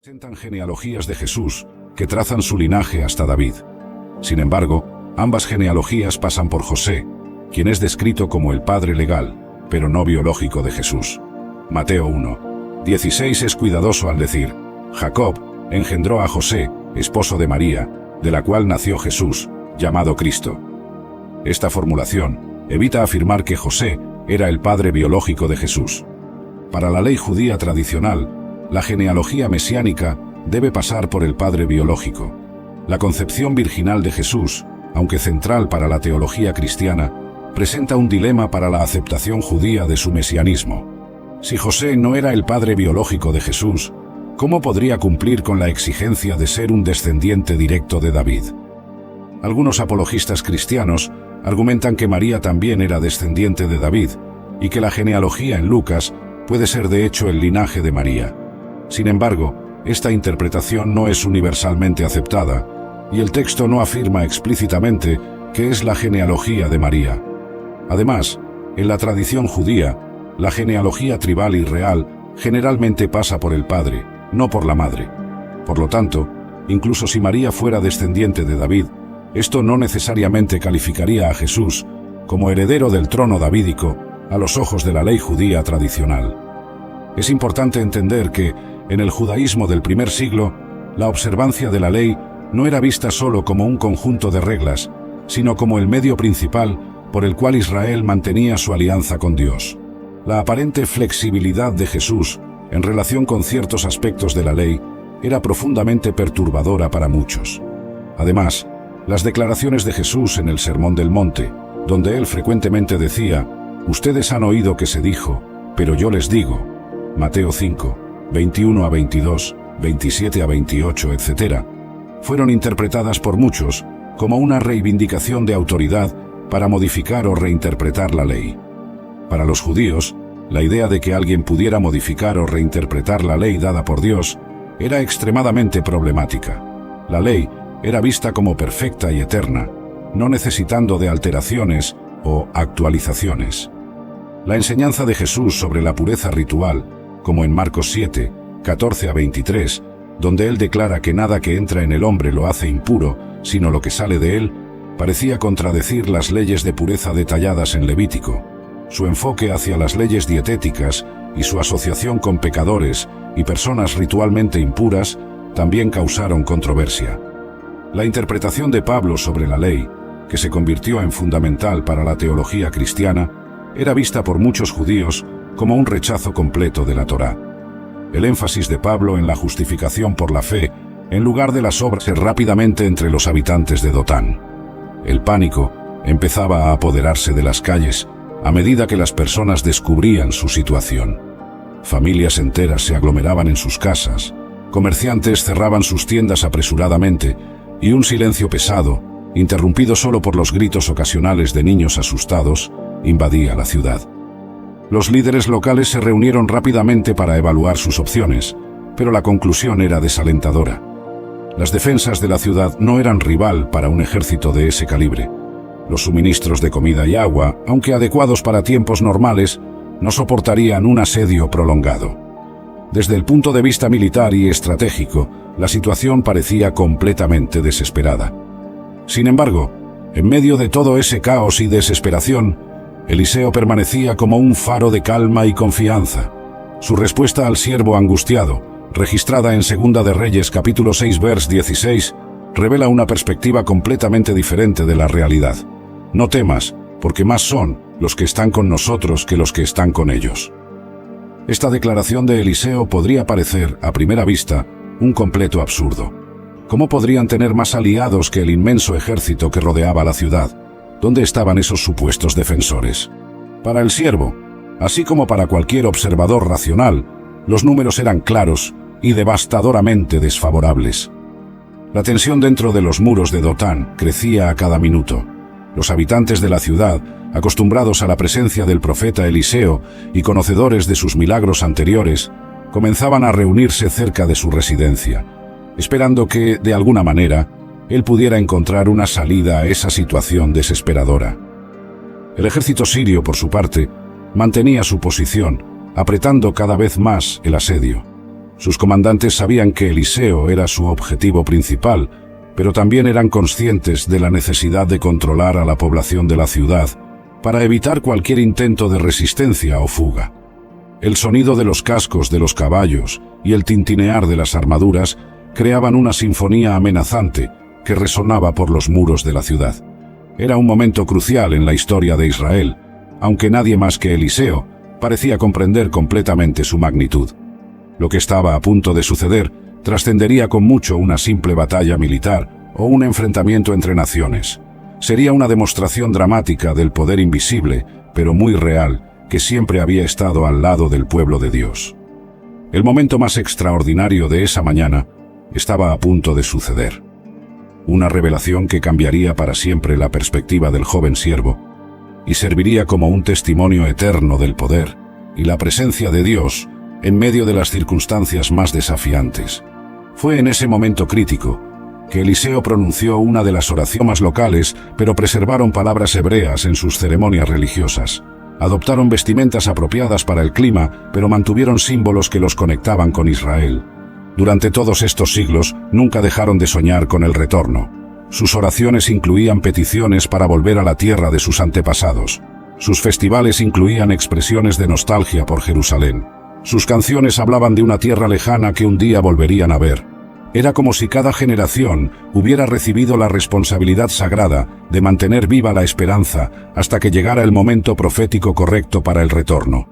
Presentan genealogías de Jesús que trazan su linaje hasta David. Sin embargo, ambas genealogías pasan por José, quien es descrito como el padre legal, pero no biológico de Jesús. Mateo 1:16 es cuidadoso al decir: Jacob engendró a José, esposo de María, de la cual nació Jesús, llamado Cristo. Esta formulación evita afirmar que José era el padre biológico de Jesús. Para la ley judía tradicional, la genealogía mesiánica debe pasar por el padre biológico. La concepción virginal de Jesús, aunque central para la teología cristiana, presenta un dilema para la aceptación judía de su mesianismo. Si José no era el padre biológico de Jesús, ¿cómo podría cumplir con la exigencia de ser un descendiente directo de David? Algunos apologistas cristianos argumentan que María también era descendiente de David y que la genealogía en Lucas puede ser de hecho el linaje de María. Sin embargo, esta interpretación no es universalmente aceptada, y el texto no afirma explícitamente que es la genealogía de María. Además, en la tradición judía, la genealogía tribal y real generalmente pasa por el padre, no por la madre. Por lo tanto, incluso si María fuera descendiente de David, esto no necesariamente calificaría a Jesús como heredero del trono davídico a los ojos de la ley judía tradicional. Es importante entender que, en el judaísmo del primer siglo, la observancia de la ley no era vista solo como un conjunto de reglas, sino como el medio principal por el cual Israel mantenía su alianza con Dios. La aparente flexibilidad de Jesús en relación con ciertos aspectos de la ley era profundamente perturbadora para muchos. Además, las declaraciones de Jesús en el Sermón del Monte, donde él frecuentemente decía: «Ustedes han oído que se dijo, pero yo les digo», Mateo 5:21-22, 27-28, etc., fueron interpretadas por muchos como una reivindicación de autoridad para modificar o reinterpretar la ley. Para los judíos, la idea de que alguien pudiera modificar o reinterpretar la ley dada por Dios era extremadamente problemática. La ley era vista como perfecta y eterna, no necesitando de alteraciones o actualizaciones. La enseñanza de Jesús sobre la pureza ritual, como en Marcos 7:14-23, donde él declara que nada que entra en el hombre lo hace impuro, sino lo que sale de él, parecía contradecir las leyes de pureza detalladas en Levítico. Su enfoque hacia las leyes dietéticas y su asociación con pecadores y personas ritualmente impuras también causaron controversia. La interpretación de Pablo sobre la ley, que se convirtió en fundamental para la teología cristiana, era vista por muchos judíos como un rechazo completo de la Torá. El énfasis de Pablo en la justificación por la fe, en lugar de las obras, rápidamente entre los habitantes de Dotán. El pánico empezaba a apoderarse de las calles a medida que las personas descubrían su situación. Familias enteras se aglomeraban en sus casas, comerciantes cerraban sus tiendas apresuradamente, y un silencio pesado, interrumpido solo por los gritos ocasionales de niños asustados, invadía la ciudad. Los líderes locales se reunieron rápidamente para evaluar sus opciones, pero la conclusión era desalentadora. Las defensas de la ciudad no eran rival para un ejército de ese calibre. Los suministros de comida y agua, aunque adecuados para tiempos normales, no soportarían un asedio prolongado. Desde el punto de vista militar y estratégico, la situación parecía completamente desesperada. Sin embargo, en medio de todo ese caos y desesperación, Eliseo permanecía como un faro de calma y confianza. Su respuesta al siervo angustiado, registrada en 2 de Reyes capítulo 6 vers 16, revela una perspectiva completamente diferente de la realidad. No temas, porque más son los que están con nosotros que los que están con ellos. Esta declaración de Eliseo podría parecer, a primera vista, un completo absurdo. ¿Cómo podrían tener más aliados que el inmenso ejército que rodeaba la ciudad? ¿Dónde estaban esos supuestos defensores? Para el siervo, así como para cualquier observador racional, los números eran claros y devastadoramente desfavorables. La tensión dentro de los muros de Dotán crecía a cada minuto. Los habitantes de la ciudad, acostumbrados a la presencia del profeta Eliseo y conocedores de sus milagros anteriores, comenzaban a reunirse cerca de su residencia, esperando que, de alguna manera, él pudiera encontrar una salida a esa situación desesperadora. El ejército sirio, por su parte, mantenía su posición, apretando cada vez más el asedio. Sus comandantes sabían que Eliseo era su objetivo principal, pero también eran conscientes de la necesidad de controlar a la población de la ciudad para evitar cualquier intento de resistencia o fuga. El sonido de los cascos de los caballos y el tintinear de las armaduras creaban una sinfonía amenazante que resonaba por los muros de la ciudad. Era un momento crucial en la historia de Israel, aunque nadie más que Eliseo parecía comprender completamente su magnitud. Lo que estaba a punto de suceder trascendería con mucho una simple batalla militar o un enfrentamiento entre naciones. Sería una demostración dramática del poder invisible, pero muy real, que siempre había estado al lado del pueblo de Dios. El momento más extraordinario de esa mañana estaba a punto de suceder. Una revelación que cambiaría para siempre la perspectiva del joven siervo y serviría como un testimonio eterno del poder y la presencia de Dios en medio de las circunstancias más desafiantes. Fue en ese momento crítico que Eliseo pronunció una de las oraciones locales, pero preservaron palabras hebreas en sus ceremonias religiosas. Adoptaron vestimentas apropiadas para el clima, pero mantuvieron símbolos que los conectaban con Israel. Durante todos estos siglos, nunca dejaron de soñar con el retorno. Sus oraciones incluían peticiones para volver a la tierra de sus antepasados. Sus festivales incluían expresiones de nostalgia por Jerusalén. Sus canciones hablaban de una tierra lejana que un día volverían a ver. Era como si cada generación hubiera recibido la responsabilidad sagrada de mantener viva la esperanza hasta que llegara el momento profético correcto para el retorno.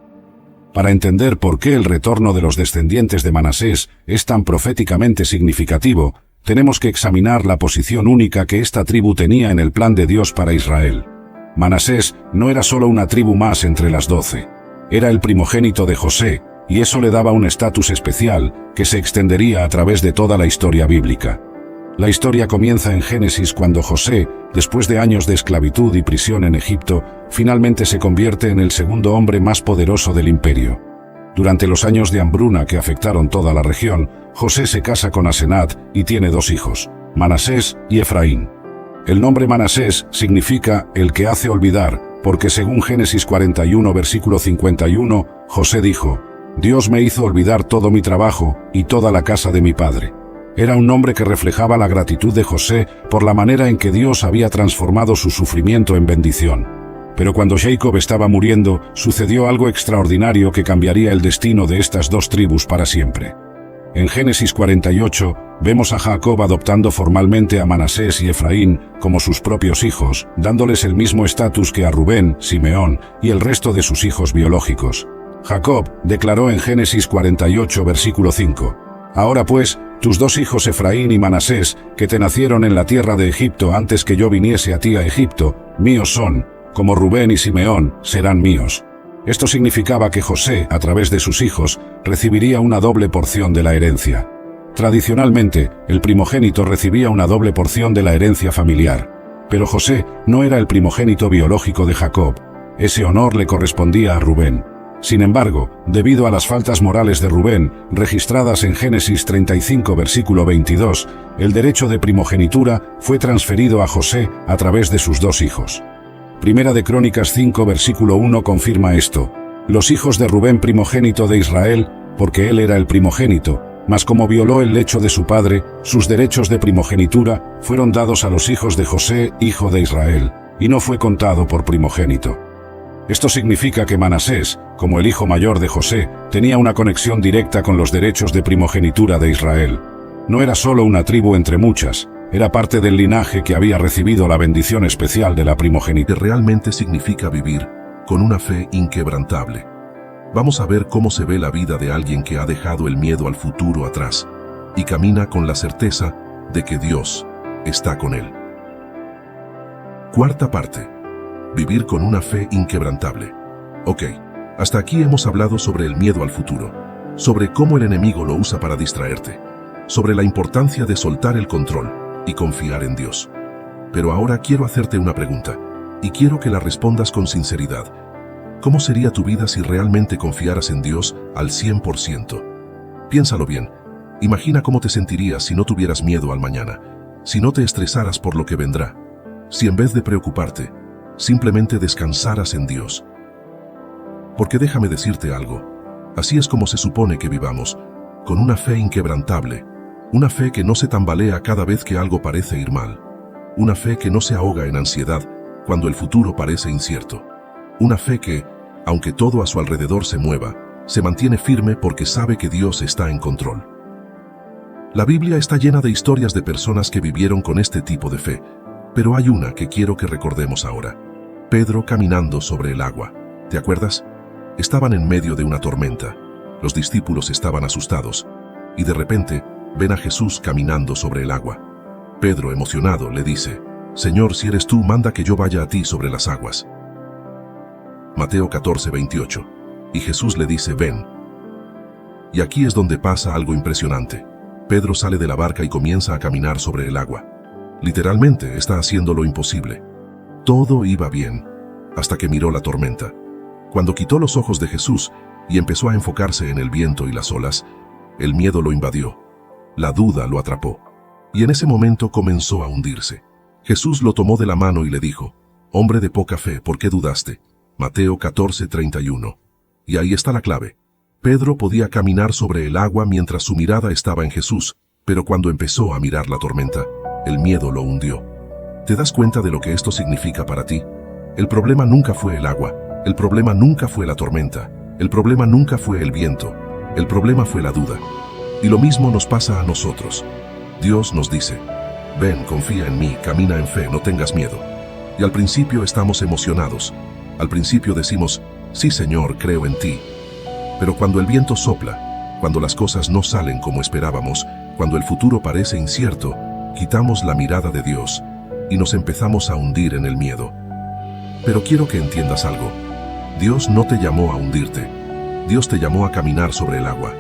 Para entender por qué el retorno de los descendientes de Manasés es tan proféticamente significativo, tenemos que examinar la posición única que esta tribu tenía en el plan de Dios para Israel. Manasés no era solo una tribu más entre las 12. Era el primogénito de José, y eso le daba un estatus especial que se extendería a través de toda la historia bíblica. La historia comienza en Génesis cuando José, después de años de esclavitud y prisión en Egipto, finalmente se convierte en el segundo hombre más poderoso del imperio. Durante los años de hambruna que afectaron toda la región, José se casa con Asenat y tiene 2 hijos, Manasés y Efraín. El nombre Manasés significa el que hace olvidar, porque según Génesis 41 versículo 51, José dijo: Dios me hizo olvidar todo mi trabajo y toda la casa de mi padre. Era un nombre que reflejaba la gratitud de José por la manera en que Dios había transformado su sufrimiento en bendición. Pero cuando Jacob estaba muriendo, sucedió algo extraordinario que cambiaría el destino de estas 2 tribus para siempre. En Génesis 48, vemos a Jacob adoptando formalmente a Manasés y Efraín como sus propios hijos, dándoles el mismo estatus que a Rubén, Simeón y el resto de sus hijos biológicos. Jacob declaró en Génesis 48 versículo 5: Ahora pues, tus 2 hijos Efraín y Manasés, que te nacieron en la tierra de Egipto antes que yo viniese a ti a Egipto, míos son, como Rubén y Simeón, serán míos. Esto significaba que José, a través de sus hijos, recibiría una doble porción de la herencia. Tradicionalmente, el primogénito recibía una doble porción de la herencia familiar. Pero José no era el primogénito biológico de Jacob. Ese honor le correspondía a Rubén. Sin embargo, debido a las faltas morales de Rubén, registradas en Génesis 35 versículo 22, el derecho de primogenitura fue transferido a José a través de sus 2 hijos. Primera de Crónicas 5 versículo 1 confirma esto: los hijos de Rubén primogénito de Israel, porque él era el primogénito, mas como violó el lecho de su padre, sus derechos de primogenitura fueron dados a los hijos de José, hijo de Israel, y no fue contado por primogénito. Esto significa que Manasés, como el hijo mayor de José, tenía una conexión directa con los derechos de primogenitura de Israel. No era solo una tribu entre muchas, era parte del linaje que había recibido la bendición especial de la primogenitura. Realmente significa vivir con una fe inquebrantable. Vamos a ver cómo se ve la vida de alguien que ha dejado el miedo al futuro atrás y camina con la certeza de que Dios está con él. Cuarta parte: vivir con una fe inquebrantable. Ok, hasta aquí hemos hablado sobre el miedo al futuro, sobre cómo el enemigo lo usa para distraerte, sobre la importancia de soltar el control y confiar en Dios. Pero ahora quiero hacerte una pregunta, y quiero que la respondas con sinceridad. ¿Cómo sería tu vida si realmente confiaras en Dios al 100%? Piénsalo bien. Imagina cómo te sentirías si no tuvieras miedo al mañana, si no te estresaras por lo que vendrá, si en vez de preocuparte, simplemente descansaras en Dios. Porque déjame decirte algo, así es como se supone que vivamos, con una fe inquebrantable, una fe que no se tambalea cada vez que algo parece ir mal, una fe que no se ahoga en ansiedad cuando el futuro parece incierto, una fe que, aunque todo a su alrededor se mueva, se mantiene firme porque sabe que Dios está en control. La Biblia está llena de historias de personas que vivieron con este tipo de fe, pero hay una que quiero que recordemos ahora. Pedro caminando sobre el agua. ¿Te acuerdas? Estaban en medio de una tormenta. Los discípulos estaban asustados, y de repente ven a Jesús caminando sobre el agua. Pedro, emocionado, le dice: «Señor, si eres tú, manda que yo vaya a ti sobre las aguas». Mateo 14:28. Y Jesús le dice: «Ven». Y aquí es donde pasa algo impresionante. Pedro sale de la barca y comienza a caminar sobre el agua. Literalmente está haciendo lo imposible. Todo iba bien, hasta que miró la tormenta. Cuando quitó los ojos de Jesús y empezó a enfocarse en el viento y las olas, el miedo lo invadió. La duda lo atrapó. Y en ese momento comenzó a hundirse. Jesús lo tomó de la mano y le dijo: «Hombre de poca fe, ¿por qué dudaste?». Mateo 14:31. Y ahí está la clave. Pedro podía caminar sobre el agua mientras su mirada estaba en Jesús, pero cuando empezó a mirar la tormenta, el miedo lo hundió. ¿Te das cuenta de lo que esto significa para ti? El problema nunca fue el agua, el problema nunca fue la tormenta, el problema nunca fue el viento, el problema fue la duda. Y lo mismo nos pasa a nosotros. Dios nos dice: «Ven, confía en mí, camina en fe, no tengas miedo». Y al principio estamos emocionados. Al principio decimos: «Sí, Señor, creo en ti». Pero cuando el viento sopla, cuando las cosas no salen como esperábamos, cuando el futuro parece incierto, quitamos la mirada de Dios y nos empezamos a hundir en el miedo. Pero quiero que entiendas algo. Dios no te llamó a hundirte. Dios te llamó a caminar sobre el agua.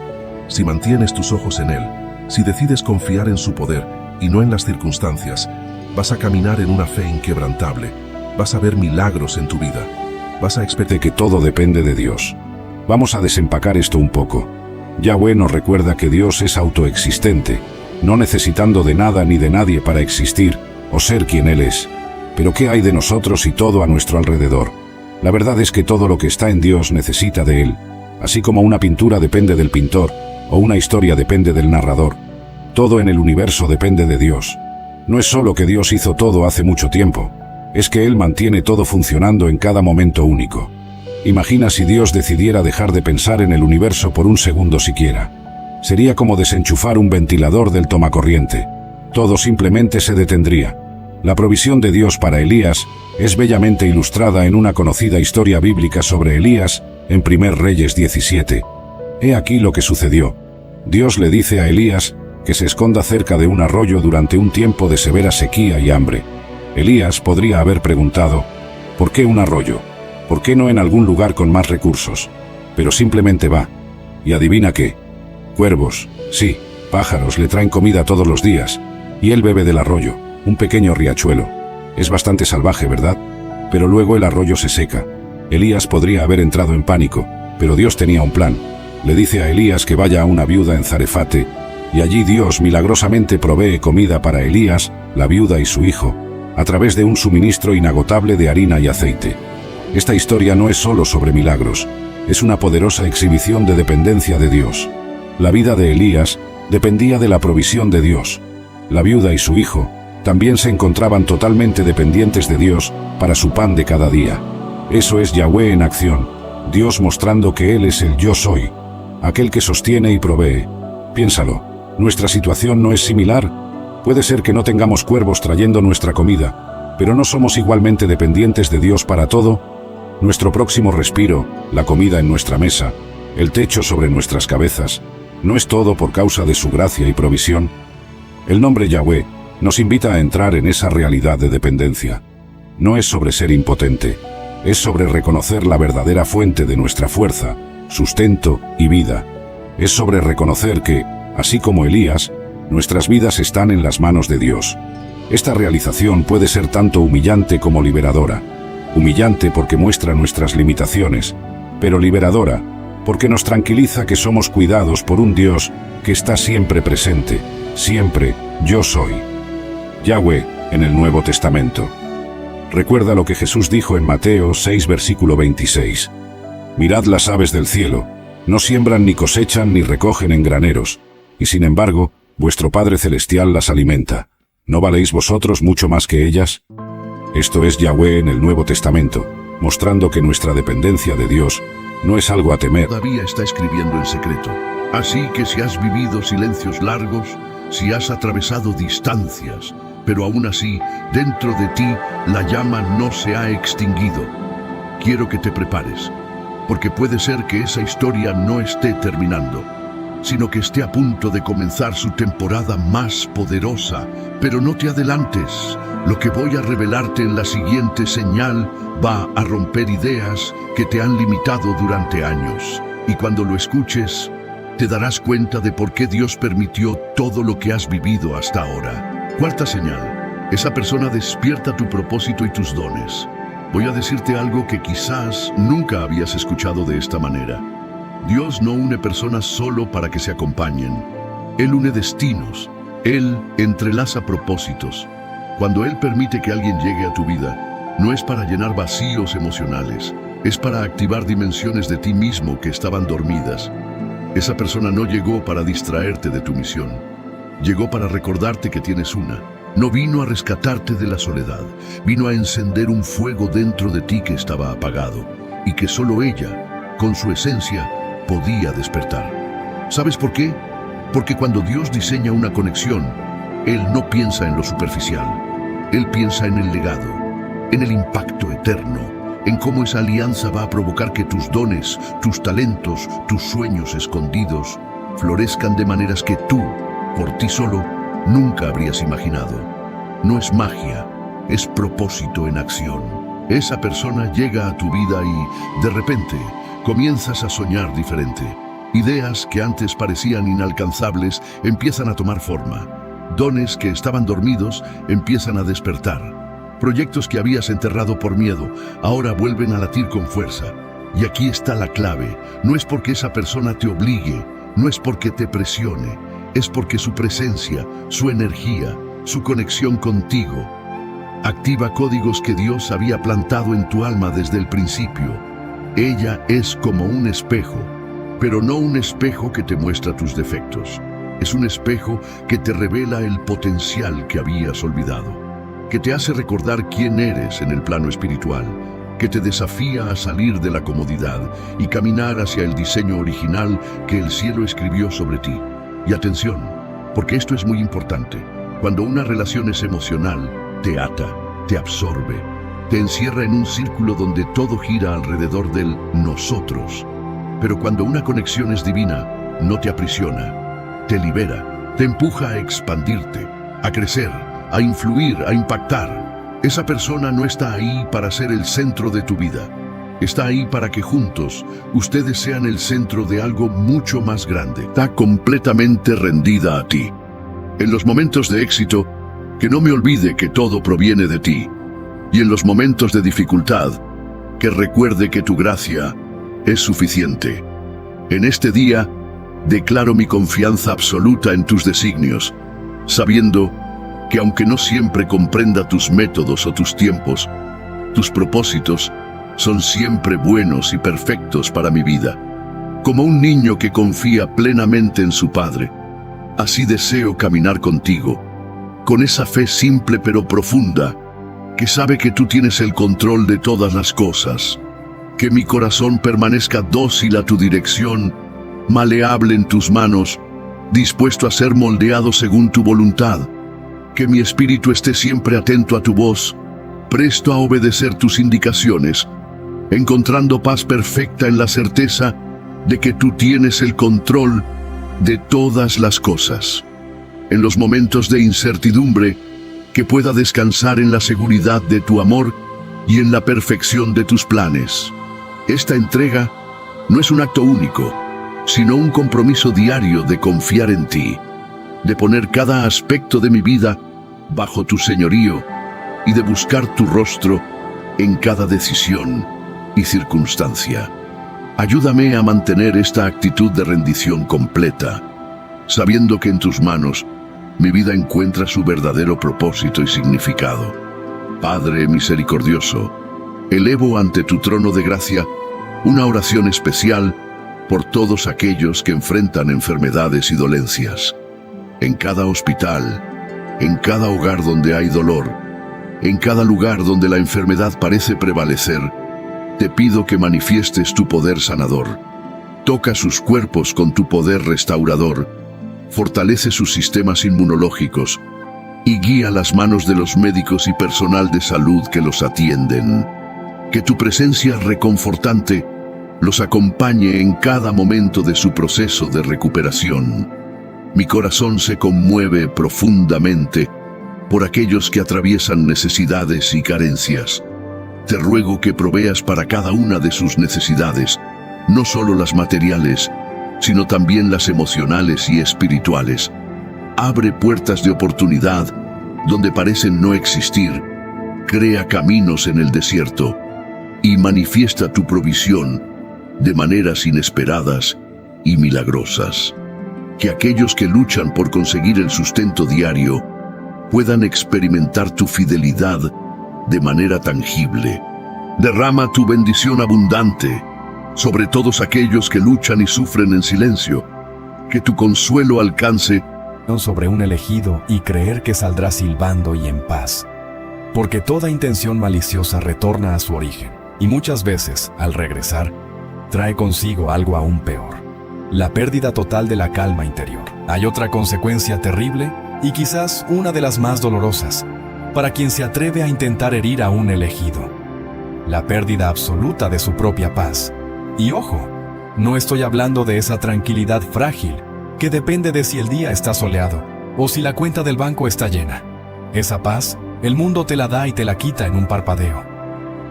Si mantienes tus ojos en Él, si decides confiar en su poder y no en las circunstancias, vas a caminar en una fe inquebrantable. Vas a ver milagros en tu vida. Vas a experimentar que todo depende de Dios. Vamos a desempacar esto un poco. Yahweh nos recuerda que Dios es autoexistente, no necesitando de nada ni de nadie para existir o ser quien Él es. Pero ¿qué hay de nosotros y todo a nuestro alrededor? La verdad es que todo lo que está en Dios necesita de Él, así como una pintura depende del pintor o una historia depende del narrador. Todo en el universo depende de Dios. No es solo que Dios hizo todo hace mucho tiempo, es que Él mantiene todo funcionando en cada momento único. Imagina si Dios decidiera dejar de pensar en el universo por un segundo siquiera. Sería como desenchufar un ventilador del tomacorriente. Todo simplemente se detendría. La provisión de Dios para Elías es bellamente ilustrada en una conocida historia bíblica sobre Elías en 1 Reyes 17. He aquí lo que sucedió. Dios le dice a Elías que se esconda cerca de un arroyo durante un tiempo de severa sequía y hambre. Elías podría haber preguntado: ¿por qué un arroyo? ¿Por qué no en algún lugar con más recursos? Pero simplemente va. Y adivina qué. Cuervos, sí, pájaros le traen comida todos los días. Y él bebe del arroyo, un pequeño riachuelo. Es bastante salvaje, ¿verdad? Pero luego el arroyo se seca. Elías podría haber entrado en pánico, pero Dios tenía un plan. Le dice a Elías que vaya a una viuda en Zarefate, y allí Dios milagrosamente provee comida para Elías, la viuda y su hijo, a través de un suministro inagotable de harina y aceite. Esta historia no es solo sobre milagros, es una poderosa exhibición de dependencia de Dios. La vida de Elías dependía de la provisión de Dios. La viuda y su hijo también se encontraban totalmente dependientes de Dios para su pan de cada día. Eso es Yahweh en acción, Dios mostrando que Él es el Yo Soy, aquel que sostiene y provee. Piénsalo, ¿nuestra situación no es similar? Puede ser que no tengamos cuervos trayendo nuestra comida, pero ¿no somos igualmente dependientes de Dios para todo? Nuestro próximo respiro, la comida en nuestra mesa, el techo sobre nuestras cabezas, ¿no es todo por causa de su gracia y provisión? El nombre Yahweh nos invita a entrar en esa realidad de dependencia. No es sobre ser impotente, es sobre reconocer la verdadera fuente de nuestra fuerza, sustento y vida. Es sobre reconocer que, así como Elías, nuestras vidas están en las manos de Dios. Esta realización puede ser tanto humillante como liberadora. Humillante porque muestra nuestras limitaciones, pero liberadora porque nos tranquiliza que somos cuidados por un Dios que está siempre presente, siempre Yo Soy. Yahweh en el Nuevo Testamento. Recuerda lo que Jesús dijo en Mateo 6, versículo 26. Mirad las aves del cielo, No siembran ni cosechan ni recogen en graneros, y sin embargo, vuestro Padre Celestial las alimenta. ¿No valéis vosotros mucho más que ellas? Esto es Yahweh en el Nuevo Testamento, mostrando que nuestra dependencia de Dios no es algo a temer. Todavía está escribiendo en secreto. Así que si has vivido silencios largos, si has atravesado distancias, pero aún así, dentro de ti, la llama no se ha extinguido. Quiero que te prepares, porque puede ser que esa historia no esté terminando, sino que esté a punto de comenzar su temporada más poderosa. Pero no te adelantes. Lo que voy a revelarte en la siguiente señal va a romper ideas que te han limitado durante años. Y cuando lo escuches, te darás cuenta de por qué Dios permitió todo lo que has vivido hasta ahora. Cuarta señal. Esa persona despierta tu propósito y tus dones. Voy a decirte algo que quizás nunca habías escuchado de esta manera. Dios no une personas solo para que se acompañen. Él une destinos. Él entrelaza propósitos. Cuando Él permite que alguien llegue a tu vida, no es para llenar vacíos emocionales, es para activar dimensiones de ti mismo que estaban dormidas. Esa persona no llegó para distraerte de tu misión. Llegó para recordarte que tienes una. No vino a rescatarte de la soledad, vino a encender un fuego dentro de ti que estaba apagado y que solo ella, con su esencia, podía despertar. ¿Sabes por qué? Porque cuando Dios diseña una conexión, Él no piensa en lo superficial. Él piensa en el legado, en el impacto eterno, en cómo esa alianza va a provocar que tus dones, tus talentos, tus sueños escondidos florezcan de maneras que tú, por ti solo, nunca habrías imaginado. No es magia, es propósito en acción. Esa persona llega a tu vida y, de repente, comienzas a soñar diferente. Ideas que antes parecían inalcanzables empiezan a tomar forma. Dones que estaban dormidos empiezan a despertar. Proyectos que habías enterrado por miedo ahora vuelven a latir con fuerza. Y aquí está la clave. No es porque esa persona te obligue, no es porque te presione, es porque su presencia, su energía, su conexión contigo activa códigos que Dios había plantado en tu alma desde el principio. Ella es como un espejo, pero no un espejo que te muestra tus defectos. Es un espejo que te revela el potencial que habías olvidado, que te hace recordar quién eres en el plano espiritual, que te desafía a salir de la comodidad y caminar hacia el diseño original que el cielo escribió sobre ti. Y atención, porque esto es muy importante. Cuando una relación es emocional, te ata, te absorbe, te encierra en un círculo donde todo gira alrededor del nosotros. Pero cuando una conexión es divina, no te aprisiona, te libera, te empuja a expandirte, a crecer, a influir, a impactar. Esa persona no está ahí para ser el centro de tu vida. Está ahí para que juntos ustedes sean el centro de algo mucho más grande. Está completamente rendida a ti. En los momentos de éxito, que no me olvide que todo proviene de ti. Y en los momentos de dificultad, que recuerde que tu gracia es suficiente. En este día, declaro mi confianza absoluta en tus designios, sabiendo que aunque no siempre comprenda tus métodos o tus tiempos, tus propósitos son siempre buenos y perfectos para mi vida. Como un niño que confía plenamente en su padre, así deseo caminar contigo, con esa fe simple pero profunda, que sabe que tú tienes el control de todas las cosas. Que mi corazón permanezca dócil a tu dirección, maleable en tus manos, dispuesto a ser moldeado según tu voluntad. Que mi espíritu esté siempre atento a tu voz, presto a obedecer tus indicaciones, encontrando paz perfecta en la certeza de que tú tienes el control de todas las cosas. En los momentos de incertidumbre, que pueda descansar en la seguridad de tu amor y en la perfección de tus planes. Esta entrega no es un acto único, sino un compromiso diario de confiar en ti, de poner cada aspecto de mi vida bajo tu señorío y de buscar tu rostro en cada decisión y circunstancia. Ayúdame a mantener esta actitud de rendición completa, sabiendo que en tus manos mi vida encuentra su verdadero propósito y significado. Padre misericordioso, elevo ante tu trono de gracia una oración especial por todos aquellos que enfrentan enfermedades y dolencias. En cada hospital, en cada hogar donde hay dolor, en cada lugar donde la enfermedad parece prevalecer, te pido que manifiestes tu poder sanador. Toca sus cuerpos con tu poder restaurador, fortalece sus sistemas inmunológicos y guía las manos de los médicos y personal de salud que los atienden. Que tu presencia reconfortante los acompañe en cada momento de su proceso de recuperación. Mi corazón se conmueve profundamente por aquellos que atraviesan necesidades y carencias. Te ruego que proveas para cada una de sus necesidades, no solo las materiales, sino también las emocionales y espirituales. Abre puertas de oportunidad donde parecen no existir, crea caminos en el desierto y manifiesta tu provisión de maneras inesperadas y milagrosas. Que aquellos que luchan por conseguir el sustento diario puedan experimentar tu fidelidad de manera tangible. Derrama tu bendición abundante sobre todos aquellos que luchan y sufren en silencio. Que tu consuelo alcance sobre un elegido y creer que saldrá silbando y en paz. Porque toda intención maliciosa retorna a su origen, y muchas veces, al regresar, trae consigo algo aún peor: la pérdida total de la calma interior. Hay otra consecuencia terrible, y quizás una de las más dolorosas, para quien se atreve a intentar herir a un elegido: la pérdida absoluta de su propia paz. Y ojo, no estoy hablando de esa tranquilidad frágil que depende de si el día está soleado o si la cuenta del banco está llena. Esa paz, el mundo te la da y te la quita en un parpadeo.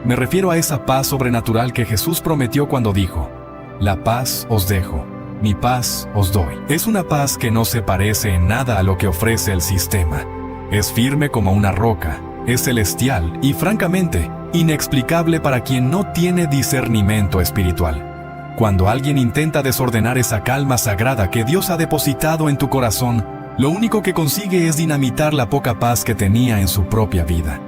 Me refiero a esa paz sobrenatural que Jesús prometió cuando dijo: la paz os dejo, mi paz os doy. Es una paz que no se parece en nada a lo que ofrece el sistema. Es firme como una roca, es celestial y, francamente, inexplicable para quien no tiene discernimiento espiritual. Cuando alguien intenta desordenar esa calma sagrada que Dios ha depositado en tu corazón, lo único que consigue es dinamitar la poca paz que tenía en su propia vida.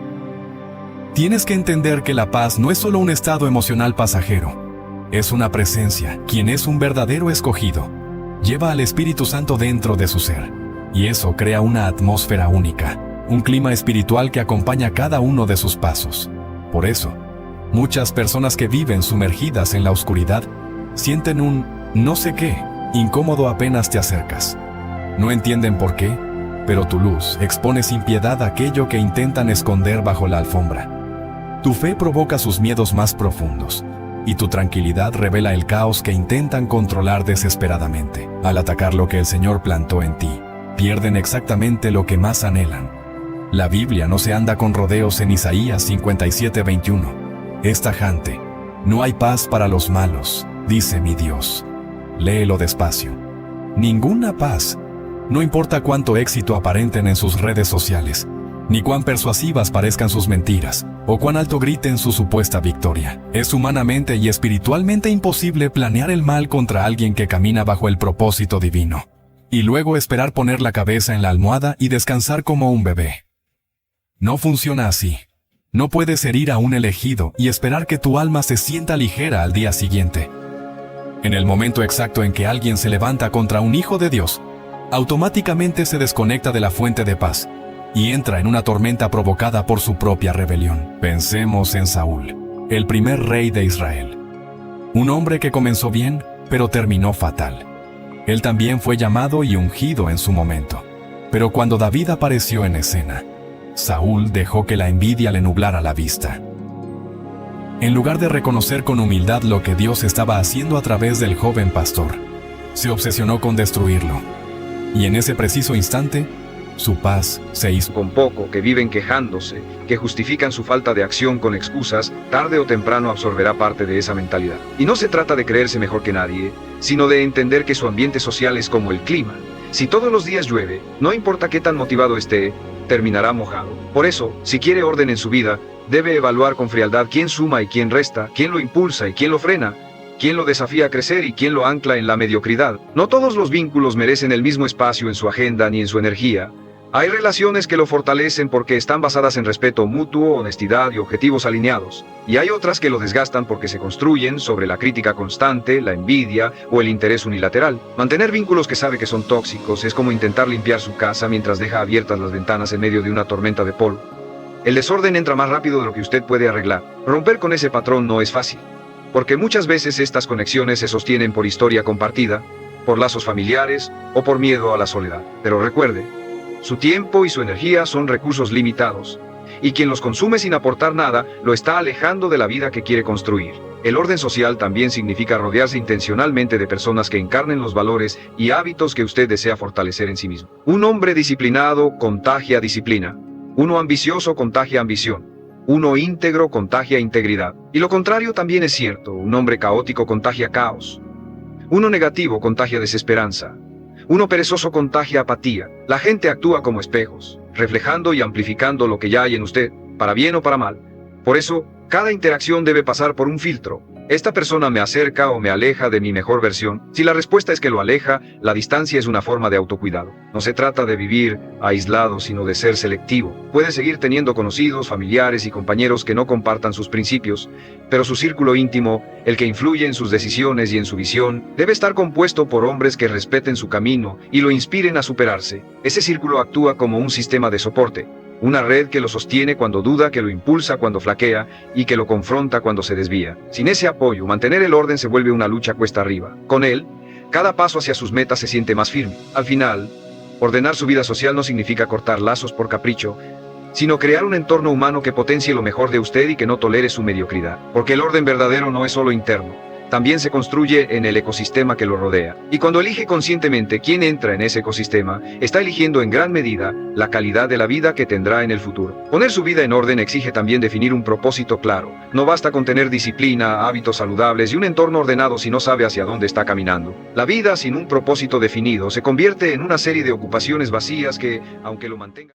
Tienes que entender que la paz no es solo un estado emocional pasajero. Es una presencia. Quien es un verdadero escogido lleva al Espíritu Santo dentro de su ser. Y eso crea una atmósfera única, un clima espiritual que acompaña cada uno de sus pasos. Por eso, muchas personas que viven sumergidas en la oscuridad sienten un no sé qué incómodo apenas te acercas. No entienden por qué, pero tu luz expone sin piedad aquello que intentan esconder bajo la alfombra. Tu fe provoca sus miedos más profundos, y tu tranquilidad revela el caos que intentan controlar desesperadamente. Al atacar lo que el Señor plantó en ti, pierden exactamente lo que más anhelan. La Biblia no se anda con rodeos en Isaías 57:21. Es tajante: no hay paz para los malos, dice mi Dios. Léelo despacio. Ninguna paz. No importa cuánto éxito aparenten en sus redes sociales, ni cuán persuasivas parezcan sus mentiras, o cuán alto griten su supuesta victoria. Es humanamente y espiritualmente imposible planear el mal contra alguien que camina bajo el propósito divino, y luego esperar poner la cabeza en la almohada y descansar como un bebé. No funciona así. No puedes herir a un elegido y esperar que tu alma se sienta ligera al día siguiente. En el momento exacto en que alguien se levanta contra un hijo de Dios, automáticamente se desconecta de la fuente de paz y entra en una tormenta provocada por su propia rebelión. Pensemos en Saúl, el primer rey de Israel. Un hombre que comenzó bien, pero terminó fatal. Él también fue llamado y ungido en su momento. Pero cuando David apareció en escena, Saúl dejó que la envidia le nublara la vista. En lugar de reconocer con humildad lo que Dios estaba haciendo a través del joven pastor, se obsesionó con destruirlo. Y en ese preciso instante, su paz se hizo con poco, que viven quejándose, que justifican su falta de acción con excusas. Tarde o temprano absorberá parte de esa mentalidad. Y no se trata de creerse mejor que nadie, sino de entender que su ambiente social es como el clima. Si todos los días llueve, no importa qué tan motivado esté, terminará mojado. Por eso, si quiere orden en su vida, debe evaluar con frialdad quién suma y quién resta, quién lo impulsa y quién lo frena, quién lo desafía a crecer y quién lo ancla en la mediocridad. No todos los vínculos merecen el mismo espacio en su agenda ni en su energía. Hay relaciones que lo fortalecen porque están basadas en respeto mutuo, honestidad y objetivos alineados. Y hay otras que lo desgastan porque se construyen sobre la crítica constante, la envidia o el interés unilateral. Mantener vínculos que sabe que son tóxicos es como intentar limpiar su casa mientras deja abiertas las ventanas en medio de una tormenta de polvo. El desorden entra más rápido de lo que usted puede arreglar. Romper con ese patrón no es fácil, porque muchas veces estas conexiones se sostienen por historia compartida, por lazos familiares o por miedo a la soledad. Pero recuerde, su tiempo y su energía son recursos limitados, y quien los consume sin aportar nada lo está alejando de la vida que quiere construir. El orden social también significa rodearse intencionalmente de personas que encarnen los valores y hábitos que usted desea fortalecer en sí mismo. Un hombre disciplinado contagia disciplina. Uno ambicioso contagia ambición. Uno íntegro contagia integridad. Y lo contrario también es cierto. Un hombre caótico contagia caos. Uno negativo contagia desesperanza. Uno perezoso contagia apatía. La gente actúa como espejos, reflejando y amplificando lo que ya hay en usted, para bien o para mal. Por eso, cada interacción debe pasar por un filtro. ¿Esta persona me acerca o me aleja de mi mejor versión? Si la respuesta es que lo aleja, la distancia es una forma de autocuidado. No se trata de vivir aislado, sino de ser selectivo. Puede seguir teniendo conocidos, familiares y compañeros que no compartan sus principios, pero su círculo íntimo, el que influye en sus decisiones y en su visión, debe estar compuesto por hombres que respeten su camino y lo inspiren a superarse. Ese círculo actúa como un sistema de soporte. Una red que lo sostiene cuando duda, que lo impulsa cuando flaquea y que lo confronta cuando se desvía. Sin ese apoyo, mantener el orden se vuelve una lucha cuesta arriba. Con él, cada paso hacia sus metas se siente más firme. Al final, ordenar su vida social no significa cortar lazos por capricho, sino crear un entorno humano que potencie lo mejor de usted y que no tolere su mediocridad. Porque el orden verdadero no es solo interno. También se construye en el ecosistema que lo rodea. Y cuando elige conscientemente quién entra en ese ecosistema, está eligiendo en gran medida la calidad de la vida que tendrá en el futuro. Poner su vida en orden exige también definir un propósito claro. No basta con tener disciplina, hábitos saludables y un entorno ordenado si no sabe hacia dónde está caminando. La vida sin un propósito definido se convierte en una serie de ocupaciones vacías que, aunque lo mantengan